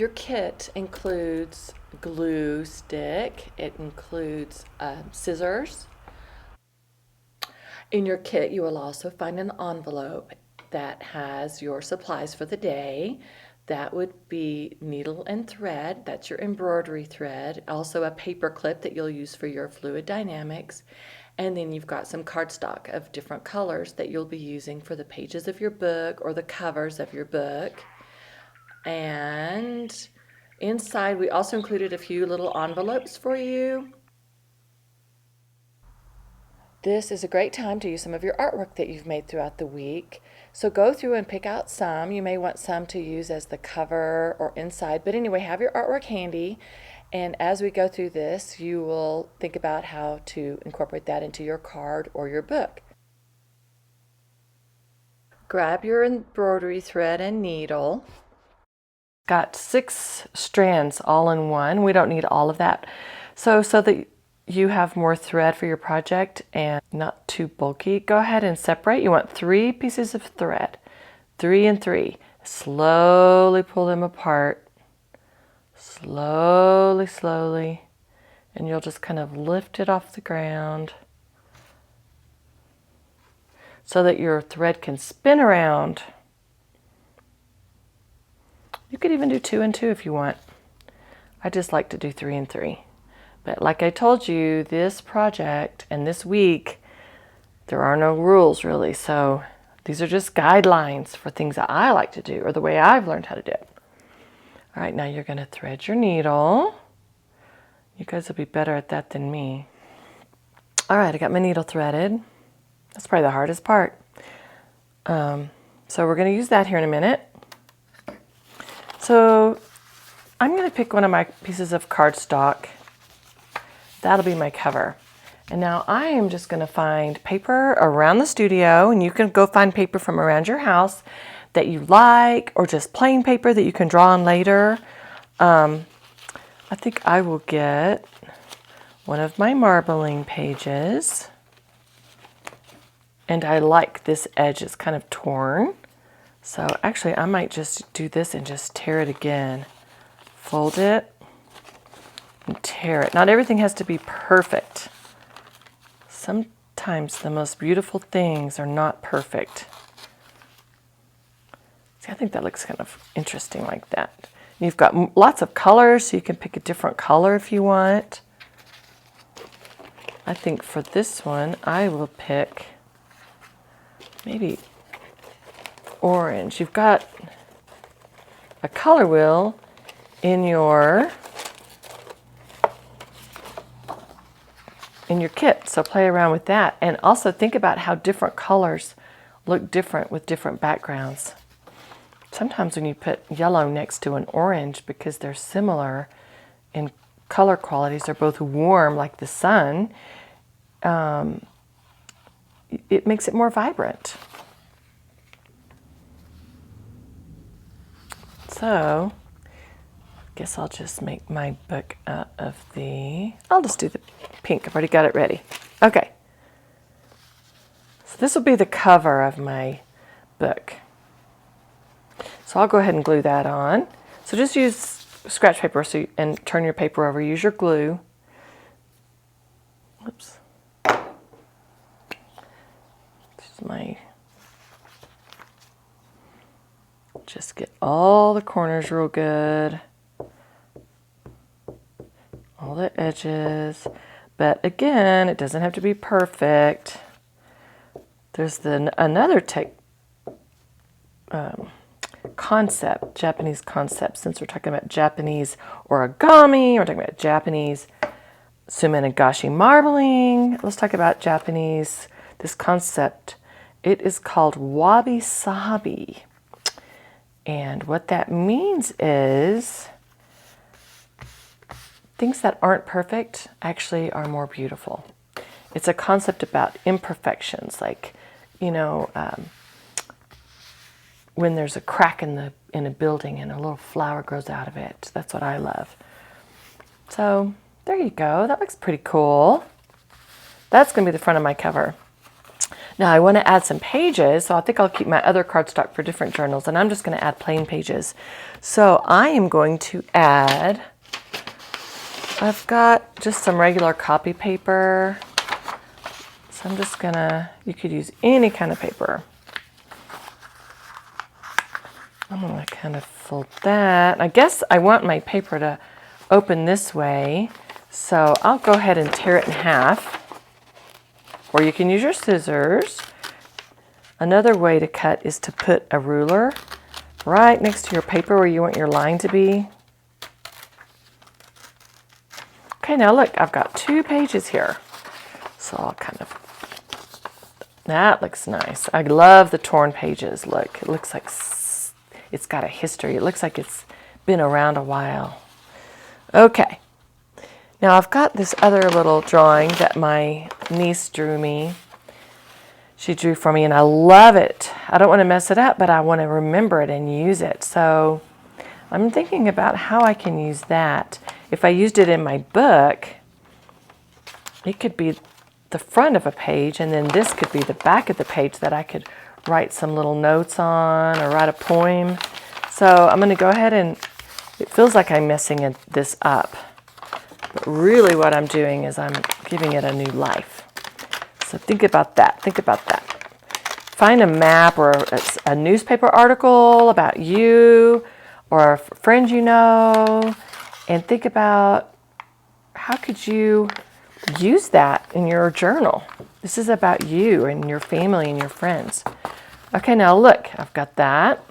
Your kit includes glue stick, it includes scissors. In your kit, you will also find an envelope that has your supplies for the day. That would be needle and thread, that's your embroidery thread, also a paper clip that you'll use for your fluid dynamics, and then you've got some cardstock of different colors that you'll be using for the pages of your book or the covers of your book. And inside we also included a few little envelopes for you. This is a great time to use some of your artwork that you've made throughout the week. So go through and pick out some. You may want some to use as the cover or inside, but anyway, have your artwork handy. And as we go through this, you will think about how to incorporate that into your card or your book. Grab your embroidery thread and needle. Got 6 strands all in one. We don't need all of that. So that you have more thread for your project and not too bulky, go ahead and separate. You want 3 pieces of thread, 3 and 3. Slowly pull them apart, slowly, and you'll just kind of lift it off the ground so that your thread can spin around. You could even do 2 and 2 if you want. I just like to do 3 and 3. But like I told you, this project and this week, there are no rules really. So these are just guidelines for things that I like to do or the way I've learned how to do it. All right, now you're going to thread your needle. You guys will be better at that than me. All right, I got my needle threaded. That's probably the hardest part. So we're going to use that here in a minute. So I'm going to pick one of my pieces of cardstock. That'll be my cover. And now I am just going to find paper around the studio, and you can go find paper from around your house that you like, or just plain paper that you can draw on later. I think I will get one of my marbling pages. And I like this edge, it's kind of torn. So actually I might just do this and just tear it again. Fold it and tear it. Not everything has to be perfect. Sometimes the most beautiful things are not perfect. See, I think that looks kind of interesting like that. You've got lots of colors, so you can pick a different color if you want. I think for this one, I will pick maybe orange. You've got a color wheel in your kit, so play around with that. And also think about how different colors look different with different backgrounds. Sometimes when you put yellow next to an orange, because they're similar in color qualities, they're both warm like the sun, it makes it more vibrant. So I guess I'll just make my book out of I'll just do the pink. I've already got it ready. Okay. So this will be the cover of my book. So I'll go ahead and glue that on. So just use scratch paper and turn your paper over. Use your glue. Whoops. Just get all the corners real good. All the edges. But again, it doesn't have to be perfect. There's another concept, Japanese concept, since we're talking about Japanese origami, we're talking about Japanese sumenagashi marbling. Let's talk about Japanese, this concept. It is called wabi-sabi. And what that means is things that aren't perfect actually are more beautiful. It's a concept about imperfections, like, when there's a crack in a building and a little flower grows out of it. That's what I love. So there you go. That looks pretty cool. That's going to be the front of my cover. Now I want to add some pages, so I think I'll keep my other cardstock for different journals, and I'm just going to add plain pages. So I am going to add, I've got just some regular copy paper. So I'm just gonna, you could use any kind of paper. I'm gonna kind of fold that. I guess I want my paper to open this way, so I'll go ahead and tear it in half. Or you can use your scissors. Another way to cut is to put a ruler right next to your paper where you want your line to be. Okay, now look, I've got 2 pages here. So I'll kind of, that looks nice. I love the torn pages. Look, it looks like it's got a history. It looks like it's been around a while. Okay. Now I've got this other little drawing that my niece drew me. She drew for me and I love it. I don't want to mess it up, but I want to remember it and use it. So I'm thinking about how I can use that. If I used it in my book, it could be the front of a page, and then this could be the back of the page that I could write some little notes on or write a poem. So I'm going to go ahead and, it feels like I'm messing this up. But really what I'm doing is I'm giving it a new life. So think about that. Think about that. Find a map or a newspaper article about you or a friend you know, and think about how could you use that in your journal. This is about you and your family and your friends. Okay, now look, I've got that.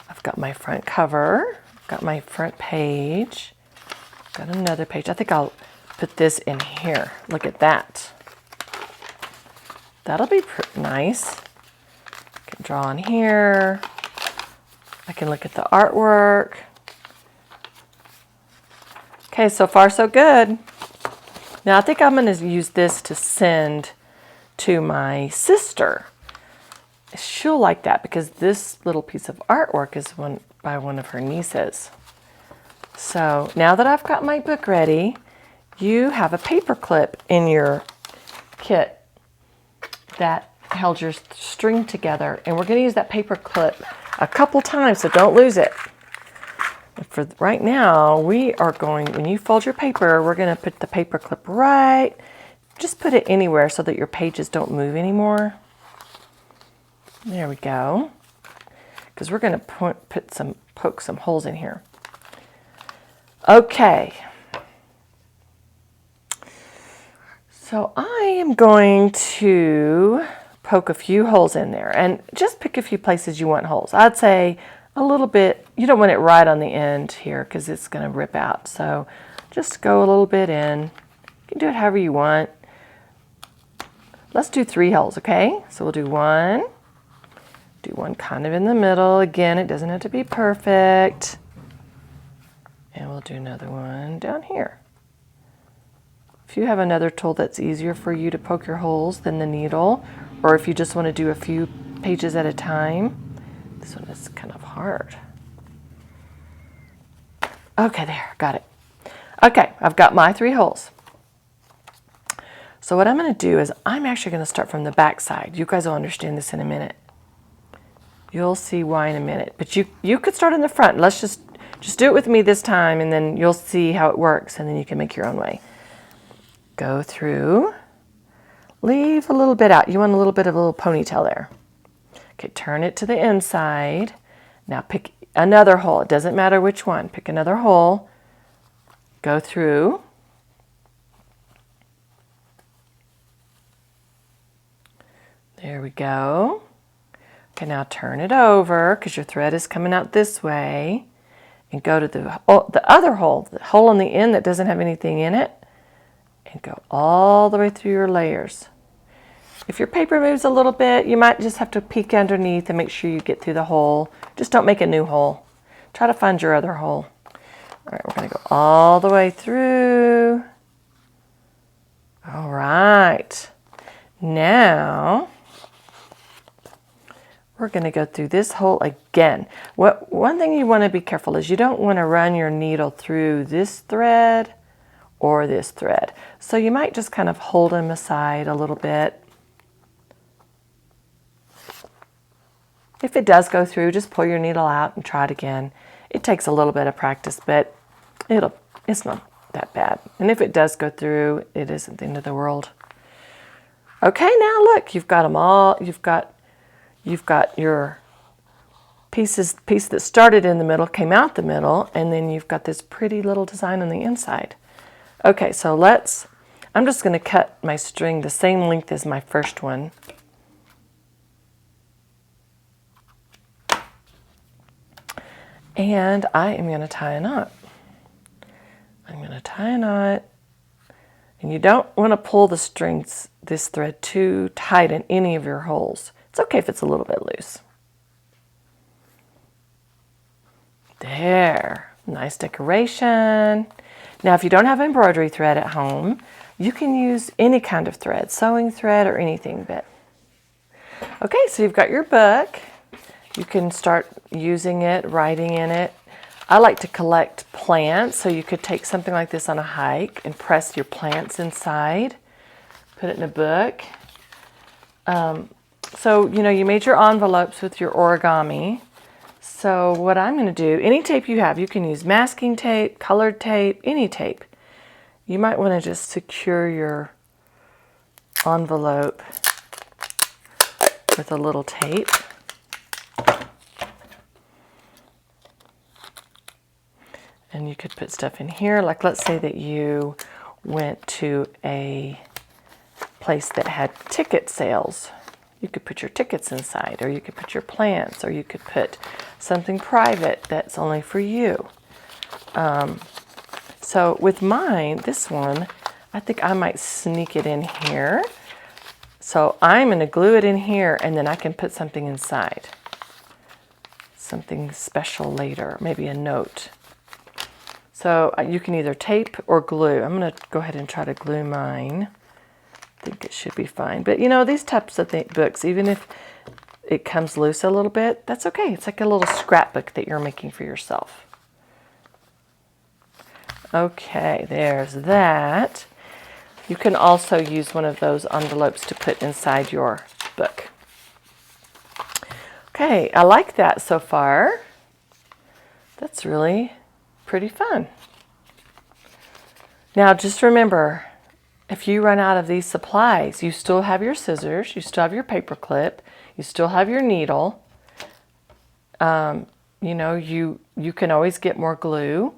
I've got my front cover. I've got my front page. Got another page. I think I'll put this in here. Look at that. That'll be nice. I can draw on here. I can look at the artwork. Okay, so far so good. Now I think I'm going to use this to send to my sister. She'll like that because this little piece of artwork is by one of her nieces. So now that I've got my book ready, you have a paper clip in your kit that held your string together. And we're going to use that paper clip a couple times, so don't lose it. For right now, we are going, when you fold your paper, we're going to put the paper clip right, just put it anywhere so that your pages don't move anymore. There we go. Because we're going to poke some holes in here. Okay. So I am going to poke a few holes in there and just pick a few places you want holes. I'd say a little bit, you don't want it right on the end here because it's going to rip out. So just go a little bit in. You can do it however you want. Let's do 3 holes, okay? So we'll do one kind of in the middle. Again, it doesn't have to be perfect. And we'll do another one down here. If you have another tool that's easier for you to poke your holes than the needle, or if you just want to do a few pages at a time, this one is kind of hard. Okay, there, got it. Okay, I've got my 3 holes. So what I'm going to do is I'm actually going to start from the back side. You guys will understand this in a minute. You'll see why in a minute. But you could start in the front. Let's just do it with me this time, and then you'll see how it works, and then you can make your own way. Go through. Leave a little bit out. You want a little bit of a little ponytail there. Okay, turn it to the inside. Now pick another hole. It doesn't matter which one. Pick another hole. Go through. There we go. Okay, now turn it over because your thread is coming out this way. And go to the other hole, the hole on the end that doesn't have anything in it. And go all the way through your layers. If your paper moves a little bit, you might just have to peek underneath and make sure you get through the hole. Just don't make a new hole. Try to find your other hole. All right, we're going to go all the way through. All right. Now, we're going to go through this hole again. One thing you want to be careful is you don't want to run your needle through this thread or this thread. So you might just kind of hold them aside a little bit. If it does go through, just pull your needle out and try it again. It takes a little bit of practice, but it's not that bad. And if it does go through, it isn't the end of the world. Okay, now look, you've got them all. You've got your piece that started in the middle, came out the middle, and then you've got this pretty little design on the inside. Okay, so I'm just going to cut my string the same length as my first one. And I am going to tie a knot. I'm going to tie a knot. And you don't want to pull this thread too tight in any of your holes. It's okay if it's a little bit loose. There, nice decoration. Now, if you don't have embroidery thread at home, you can use any kind of thread, sewing thread or anything. But okay, so you've got your book. You can start using it, writing in it. I like to collect plants, so you could take something like this on a hike and press your plants inside, put it in a book. So, you made your envelopes with your origami. So what I'm going to do, any tape you have, you can use masking tape, colored tape, any tape. You might want to just secure your envelope with a little tape. And you could put stuff in here, like let's say that you went to a place that had ticket sales. You could put your tickets inside, or you could put your plants, or you could put something private that's only for you. So with mine, this one, I think I might sneak it in here. So I'm going to glue it in here, and then I can put something inside. Something special later, maybe a note. So you can either tape or glue. I'm going to go ahead and try to glue mine. I think it should be fine. But these types of books, even if it comes loose a little bit, that's okay. It's like a little scrapbook that you're making for yourself. Okay, there's that. You can also use one of those envelopes to put inside your book. Okay, I like that so far. That's really pretty fun. Now just remember, if you run out of these supplies, you still have your scissors, you still have your paper clip, you still have your needle. You can always get more glue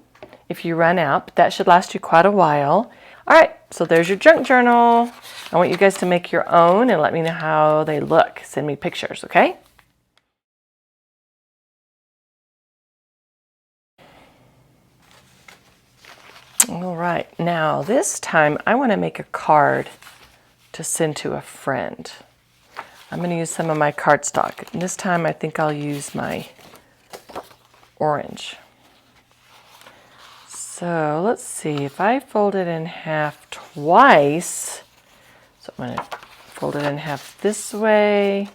if you run out, but that should last you quite a while. All right, so there's your junk journal. I want you guys to make your own and let me know how they look. Send me pictures, okay? All right, now this time I want to make a card to send to a friend. I'm going to use some of my cardstock. And this time I think I'll use my orange. So let's see, if I fold it in half twice, so I'm going to fold it in half this way,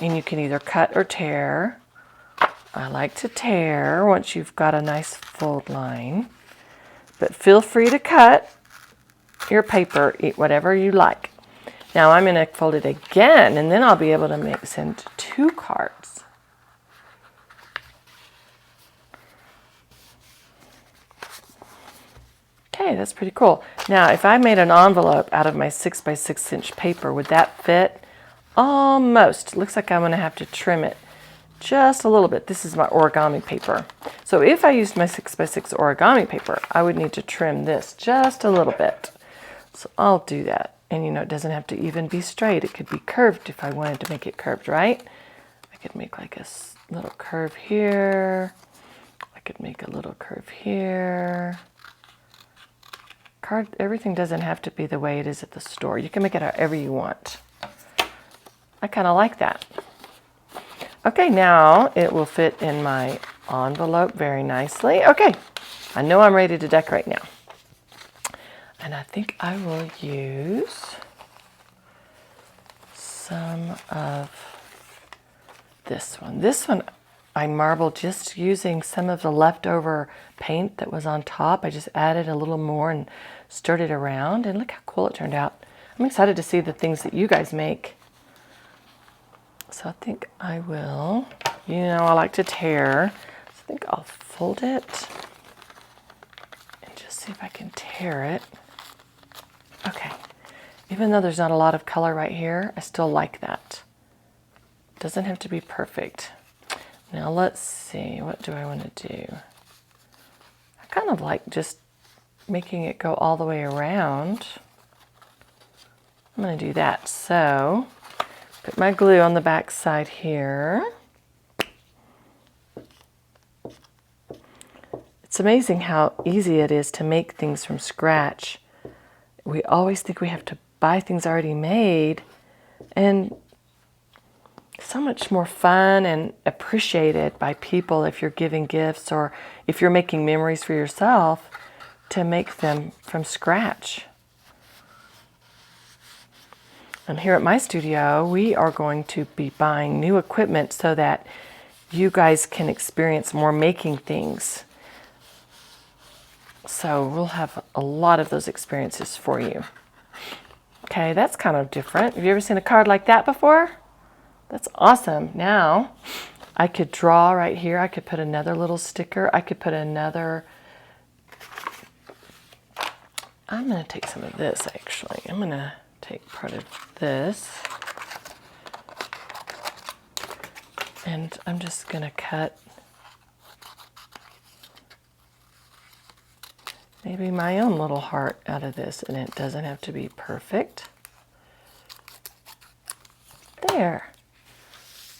and you can either cut or tear. I like to tear once you've got a nice fold line. But feel free to cut your paper, eat whatever you like. Now I'm going to fold it again, and then I'll be able to send 2 cards. Okay, that's pretty cool. Now, if I made an envelope out of my 6 by 6 inch paper, would that fit? Almost. Looks like I'm going to have to trim it just a little bit. This is my origami paper. So if I used my 6 by 6 origami paper, I would need to trim this just a little bit. So I'll do that. And it doesn't have to even be straight. It could be curved if I wanted to make it curved, right? I could make like a little curve here. I could make a little curve here. Everything doesn't have to be the way it is at the store. You can make it however you want. I kind of like that. Okay, now it will fit in my envelope very nicely. Okay, I know I'm ready to decorate now. And I think I will use some of this one. This one I marbled just using some of the leftover paint that was on top. I just added a little more and stirred it around, and look how cool it turned out. I'm excited to see the things that you guys make. So I think I will, you know, I like to tear. So I think I'll fold it and just see if I can tear it. Okay. Even though there's not a lot of color right here, I still like that. Doesn't have to be perfect. Now let's see, what do I want to do? I kind of like just making it go all the way around. I'm going to do that. So, put my glue on the back side here. It's amazing how easy it is to make things from scratch. We always think we have to buy things already made, and so much more fun and appreciated by people if you're giving gifts or if you're making memories for yourself to make them from scratch. And here at my studio, we are going to be buying new equipment so that you guys can experience more making things. So we'll have a lot of those experiences for you. Okay, that's kind of different. Have you ever seen a card like that before? That's awesome. Now, I could draw right here. I could put another little sticker. I could put another... I'm going to take some of this, actually. I'm going to take part of this. And I'm just going to cut maybe my own little heart out of this, and it doesn't have to be perfect. There.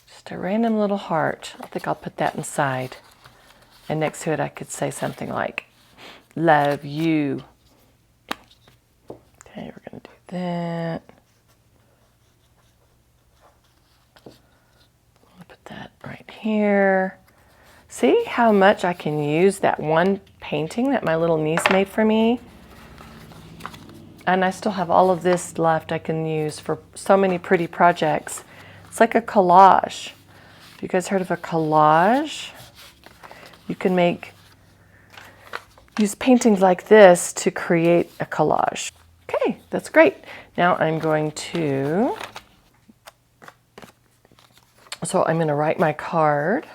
Just a random little heart. I think I'll put that inside. And next to it I could say something like, love you. Okay, we're going to do that. I'll put that right here. See how much I can use that one painting that my little niece made for me? And I still have all of this left I can use for so many pretty projects. It's like a collage. Have you guys heard of a collage? You can use paintings like this to create a collage. Okay, that's great. Now I'm going to write my card.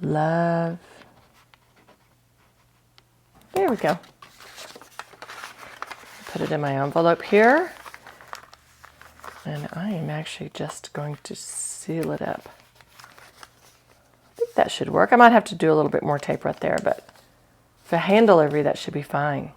Love. There we go. Put it in my envelope here. And I am actually just going to seal it up. I think that should work. I might have to do a little bit more tape right there, but for hand delivery, that should be fine.